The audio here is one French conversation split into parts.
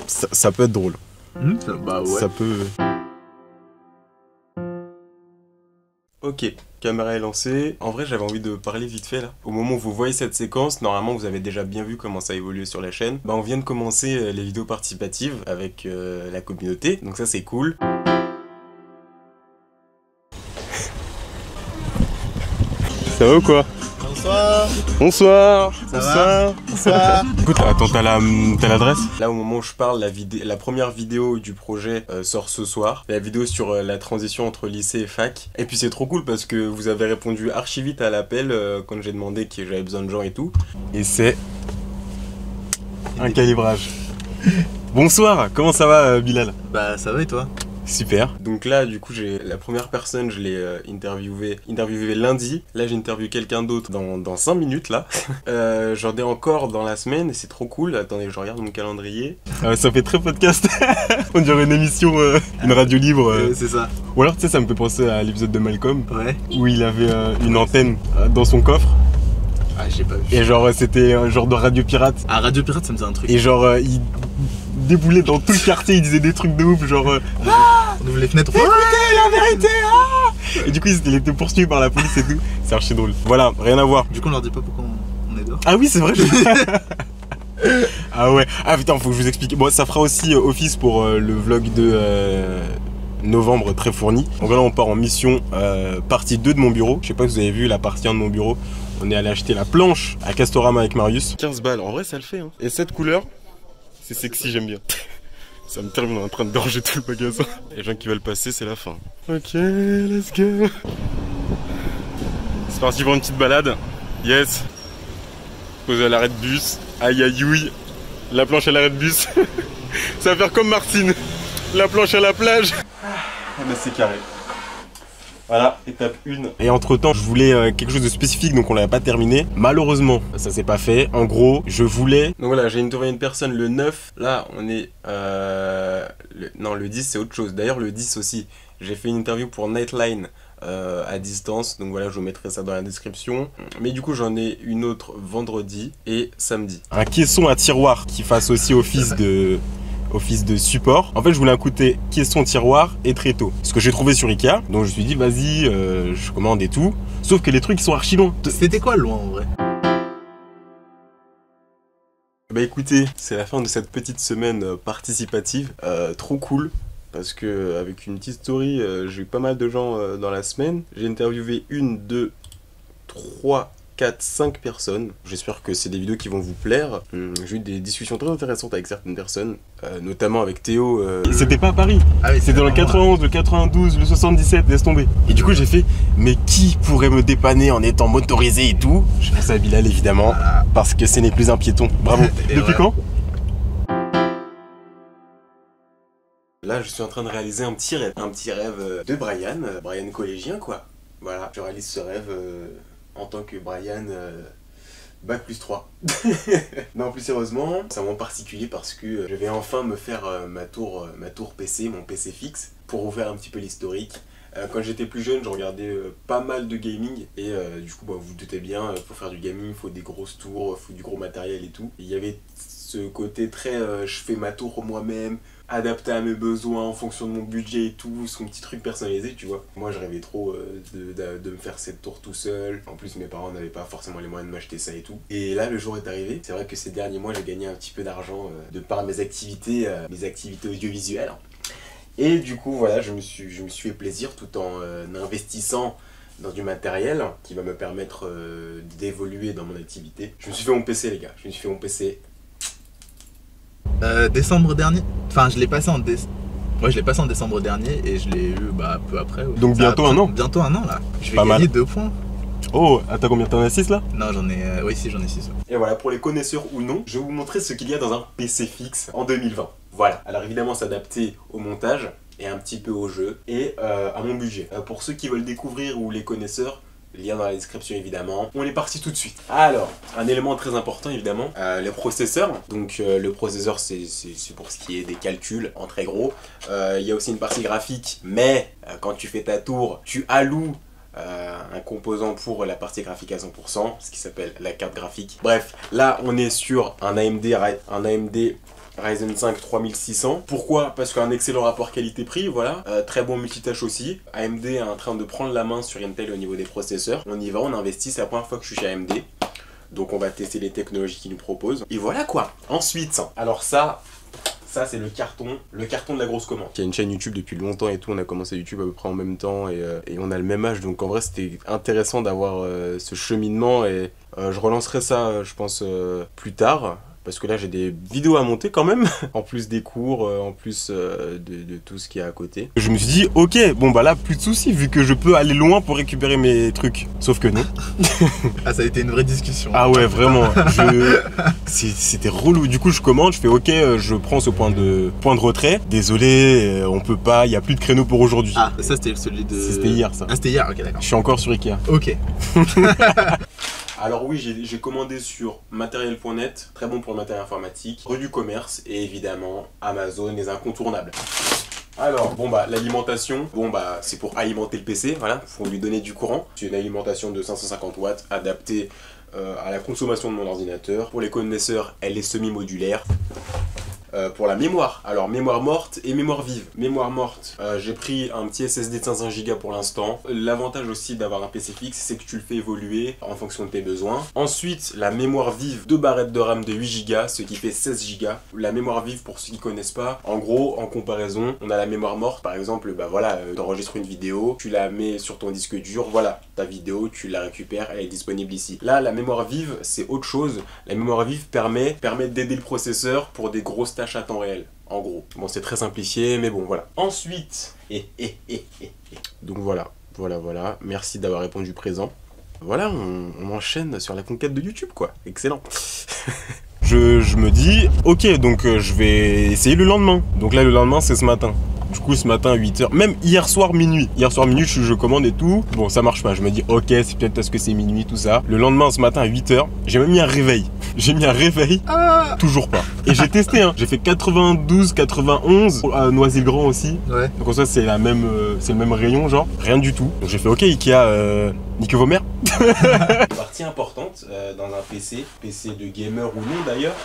Ça peut être drôle. Bah ouais. Ça peut... Ok, caméra est lancée. En vrai, j'avais envie de parler vite fait là. Au moment où vous voyez cette séquence, normalement vous avez déjà bien vu comment ça a évolué sur la chaîne. Bah on vient de commencer les vidéos participatives avec la communauté, donc ça c'est cool. Ça va ou quoi? Bonsoir. Bonsoir. Ça va? Bonsoir. Écoute, attends, t'as l'adresse? Là, au moment où je parle, la première vidéo du projet sort ce soir. La vidéo sur la transition entre lycée et fac. Et puis c'est trop cool parce que vous avez répondu archi vite à l'appel quand j'ai demandé que j'avais besoin de gens et tout. Et c'est un calibrage. Bonsoir, comment ça va Bilal? Bah ça va et toi? Super. Donc là, du coup, la première personne, je l'ai interviewé lundi. Là, j'ai interviewé quelqu'un d'autre dans 5 minutes, là. J'en ai encore dans la semaine et c'est trop cool. Attendez, je regarde mon calendrier. Ça fait très podcast. On dirait une émission, une radio libre. C'est ça. Ou alors, tu sais, ça me fait penser à l'épisode de Malcolm. Ouais. Où il avait une antenne dans son coffre. Ah, j'ai pas vu. Et genre, c'était un genre de radio pirate. Ah, Radio Pirate, ça me faisait un truc. Et genre, il déboulait dans tout le quartier, il disait des trucs de ouf, genre... On ouvre les fenêtres. Écoutez la vérité, Et du coup, il était poursuivi par la police et tout. C'est archi drôle. Voilà, rien à voir. Du coup, on leur dit pas pourquoi on est dehors. Ah oui, c'est vrai. Ah ouais. Ah putain, faut que je vous explique. Bon, ça fera aussi office pour le vlog de novembre très fourni. Donc là, on part en mission partie 2 de mon bureau. Je sais pas si vous avez vu la partie 1 de mon bureau. On est allé acheter la planche à Castorama avec Marius. 15 balles, en vrai, ça le fait. Hein. Et cette couleur, c'est sexy, j'aime bien. Ça me termine en train de gorger tout le magasin. Les gens qui veulent passer, c'est la fin. Ok, let's go. C'est parti pour une petite balade. Yes. Posé à l'arrêt de bus. Aïe aïe aïe. La planche à l'arrêt de bus. Ça va faire comme Martine. La planche à la plage. Ah bah c'est carré. Voilà, étape 1. Et entre temps, je voulais quelque chose de spécifique, donc on l'avait pas terminé. Malheureusement, ça s'est pas fait. En gros, je voulais... Donc voilà, j'ai interviewé une personne le 9. Là, on est... Non, le 10, c'est autre chose. D'ailleurs, le 10 aussi. J'ai fait une interview pour Nightline à distance. Donc voilà, je vous mettrai ça dans la description. Mais du coup, j'en ai une autre vendredi et samedi. Un caisson à tiroir qui fasse aussi office de support. En fait, je voulais un côté caisson tiroir et tréteau. Ce que j'ai trouvé sur Ikea. Donc je me suis dit, vas-y, je commande et tout. Sauf que les trucs, ils sont archi longs. C'était quoi loin en vrai? Bah écoutez, c'est la fin de cette petite semaine participative. Trop cool. Parce que avec une petite story, j'ai eu pas mal de gens dans la semaine. J'ai interviewé 1, 2, 3, 4, 5 personnes. J'espère que c'est des vidéos qui vont vous plaire. J'ai eu des discussions très intéressantes avec certaines personnes, notamment avec Théo. C'était pas à Paris, Ah oui, c'était dans le 91, le 92, le 77, laisse tomber. Et du coup j'ai fait, mais qui pourrait me dépanner en étant motorisé et tout? Je pense à Bilal évidemment, parce que ce n'est plus un piéton. Bravo. Depuis quand? Là je suis en train de réaliser un petit rêve de Brian, Brian collégien quoi. Voilà, je réalise ce rêve en tant que Brian Bac plus 3. Non, plus sérieusement, c'est un moment particulier parce que je vais enfin me faire ma tour PC, mon PC fixe, pour vous faire un petit peu l'historique. Quand j'étais plus jeune, je regardais pas mal de gaming et du coup, bah, vous vous doutez bien, pour faire du gaming, il faut des grosses tours, il faut du gros matériel et tout. Et il y avait ce côté très je fais ma tour moi-même, adapté à mes besoins en fonction de mon budget et tout, son petit truc personnalisé, tu vois. Moi, je rêvais trop de me faire cette tour tout seul. En plus, mes parents n'avaient pas forcément les moyens de m'acheter ça et tout. Et là, le jour est arrivé. C'est vrai que ces derniers mois, j'ai gagné un petit peu d'argent de par mes activités audiovisuelles. Et du coup, voilà, je me suis fait plaisir tout en investissant dans du matériel qui va me permettre d'évoluer dans mon activité. Je me suis fait mon PC, les gars. Je me suis fait mon PC. Décembre dernier. Enfin, je l'ai passé en Ouais, je l'ai passé en décembre dernier et je l'ai eu bah peu après. Ouais. Donc bientôt un an. Bientôt un an là. Je vais pas gagner mal. 2 points. Oh, t'as combien? T'en as 6 là? Non, j'en ai... oui, si, j'en ai 6. Et voilà, pour les connaisseurs ou non, je vais vous montrer ce qu'il y a dans un PC fixe en 2020. Voilà. Alors évidemment, s'adapter au montage et un petit peu au jeu et à mon budget. Pour ceux qui veulent découvrir ou les connaisseurs, lien dans la description évidemment. On est parti tout de suite. Alors, un élément très important évidemment, les processeurs. Donc le processeur c'est pour ce qui est des calculs en très gros. Il y a aussi une partie graphique, mais quand tu fais ta tour, tu alloues un composant pour la partie graphique à 100%, ce qui s'appelle la carte graphique. Bref, là on est sur un AMD Ryzen 5 3600. Pourquoi? Parce qu'un excellent rapport qualité-prix, voilà. Très bon multitâche aussi. AMD est en train de prendre la main sur Intel au niveau des processeurs. On y va, on investit, c'est la première fois que je suis chez AMD. Donc on va tester les technologies qu'ils nous proposent. Et voilà quoi. Ensuite, alors ça c'est le carton de la grosse commande. Il y a une chaîne YouTube depuis longtemps et tout, on a commencé YouTube à peu près en même temps et on a le même âge, donc en vrai c'était intéressant d'avoir ce cheminement et je relancerai ça je pense plus tard. Parce que là j'ai des vidéos à monter quand même, en plus des cours, en plus de tout ce qu'il y a à côté. Je me suis dit, ok, bon bah là plus de soucis vu que je peux aller loin pour récupérer mes trucs. Sauf que non. Ah, ça a été une vraie discussion. Ah ouais, vraiment. C'était relou. Du coup je commande, je fais ok, je prends ce point de retrait. Désolé, on peut pas, il n'y a plus de créneau pour aujourd'hui. Ah, ça c'était celui de... C'était hier ça. Ah, c'était hier, ok d'accord. Je suis encore sur Ikea. Ok. Alors oui, j'ai commandé sur matériel.net, très bon pour le matériel informatique, rue du commerce et évidemment Amazon, les incontournables. Alors, bon bah l'alimentation, bon bah c'est pour alimenter le PC, voilà, faut lui donner du courant. C'est une alimentation de 550 watts adaptée à la consommation de mon ordinateur. Pour les connaisseurs, elle est semi-modulaire. Pour la mémoire, alors mémoire morte et mémoire vive. Mémoire morte, j'ai pris un petit SSD de 500 Go pour l'instant. L'avantage aussi d'avoir un PC fixe, c'est que tu le fais évoluer en fonction de tes besoins. Ensuite, la mémoire vive, 2 barrettes de RAM de 8 Go, ce qui fait 16 Go. La mémoire vive, pour ceux qui connaissent pas, en gros, en comparaison, on a la mémoire morte, par exemple, bah voilà, t'enregistres une vidéo, tu la mets sur ton disque dur, voilà, ta vidéo, tu la récupères, elle est disponible ici. Là, la mémoire vive, c'est autre chose. La mémoire vive permet d'aider le processeur pour des grosses tâches à temps réel, en gros. Bon, c'est très simplifié, mais bon, voilà. Ensuite, donc voilà, merci d'avoir répondu présent. Voilà, on enchaîne sur la conquête de YouTube, quoi. Excellent. Je me dis, ok, donc je vais essayer le lendemain. Donc là, le lendemain, c'est ce matin. Du coup, ce matin, 8h, même hier soir, minuit. Hier soir, minuit, je commande et tout. Bon, ça marche pas. Je me dis, ok, c'est peut-être parce que c'est minuit, tout ça. Le lendemain, ce matin, à 8h, j'ai même mis un réveil. Toujours pas. Et j'ai testé, hein. J'ai fait 92, 91, à Noisy-le-Grand aussi. Ouais. Donc en soi, c'est le même rayon, genre. Rien du tout. Donc j'ai fait, ok, Ikea, nique vos mères. Partie importante dans un PC de gamer ou non d'ailleurs,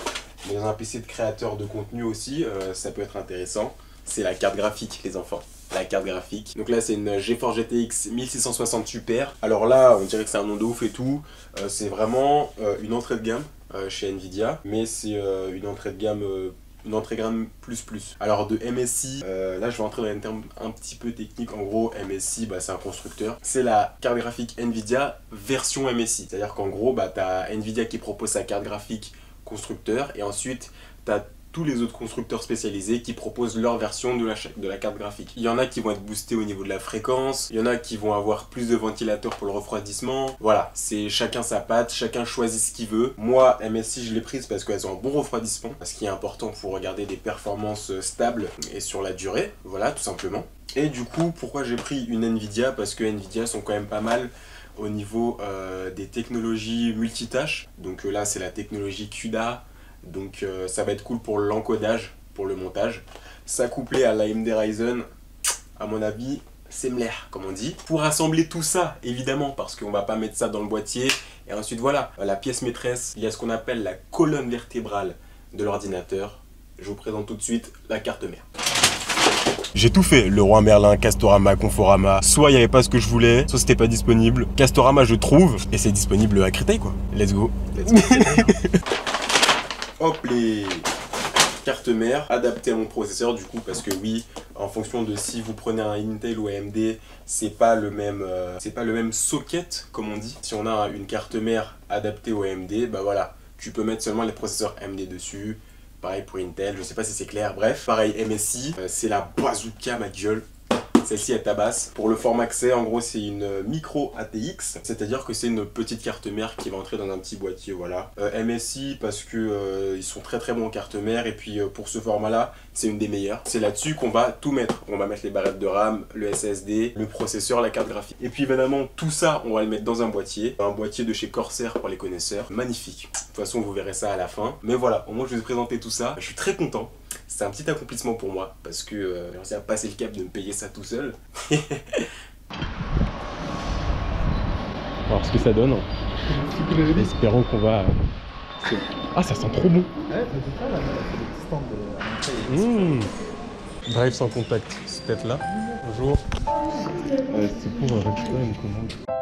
mais dans un PC de créateur de contenu aussi, ça peut être intéressant. C'est la carte graphique, les enfants. La carte graphique. Donc là, c'est une GeForce GTX 1660 Super. Alors là, on dirait que c'est un nom de ouf et tout. C'est vraiment une entrée de gamme chez Nvidia, mais c'est une entrée de gamme plus. Alors de MSI, là je vais entrer dans un terme un petit peu technique. En gros, MSI, bah, c'est un constructeur. C'est la carte graphique Nvidia version MSI. C'est-à-dire qu'en gros, bah, tu as Nvidia qui propose sa carte graphique constructeur et ensuite tu as tous les autres constructeurs spécialisés qui proposent leur version de la carte graphique. Il y en a qui vont être boostés au niveau de la fréquence, il y en a qui vont avoir plus de ventilateurs pour le refroidissement. Voilà, c'est chacun sa patte, chacun choisit ce qu'il veut. Moi, MSI, je l'ai prise parce qu'elles ont un bon refroidissement, ce qui est important pour regarder des performances stables et sur la durée. Voilà, tout simplement. Et du coup, pourquoi j'ai pris une Nvidia? Parce que Nvidia sont quand même pas mal au niveau des technologies multitâches. Donc là, c'est la technologie CUDA. Donc ça va être cool pour l'encodage, pour le montage. Ça couplé à l'AMD Ryzen, à mon avis, c'est mlère, comme on dit. Pour assembler tout ça, évidemment, parce qu'on va pas mettre ça dans le boîtier. Et ensuite, voilà, la pièce maîtresse, il y a ce qu'on appelle la colonne vertébrale de l'ordinateur. Je vous présente tout de suite la carte mère. J'ai tout fait, Leroy Merlin, Castorama, Conforama. Soit il n'y avait pas ce que je voulais, soit c'était pas disponible. Castorama, je trouve, et c'est disponible à Créteil, quoi. Let's go. Hop les cartes mères adaptées à mon processeur du coup, parce que oui, en fonction de si vous prenez un Intel ou AMD, c'est pas le même socket comme on dit. Si on a une carte mère adaptée au AMD, bah voilà, tu peux mettre seulement les processeurs AMD dessus. Pareil pour Intel, je sais pas si c'est clair. Bref, pareil MSI, c'est la bazooka ma gueule. Celle-ci est tabasse. Pour le format que c'est, en gros, c'est une micro ATX, c'est-à-dire que c'est une petite carte mère qui va entrer dans un petit boîtier, voilà. MSI parce que ils sont très bons en carte mère, et puis pour ce format-là, c'est une des meilleures. C'est là-dessus qu'on va tout mettre. On va mettre les barrettes de RAM, le SSD, le processeur, la carte graphique. Et puis évidemment, tout ça, on va le mettre dans un boîtier de chez Corsair pour les connaisseurs. Magnifique. De toute façon, vous verrez ça à la fin. Mais voilà, au moins je vais vous présenter tout ça. Je suis très content. C'est un petit accomplissement pour moi, parce que j'ai réussi à passer le cap de me payer ça tout seul. Alors ce que ça donne, espérons qu'on va... Ah, ça sent trop bon. Ouais, c'est ça là. stand à l'entrée. Drive sans contact, c'est peut-être là. Bonjour. C'est pour récupérer une commande.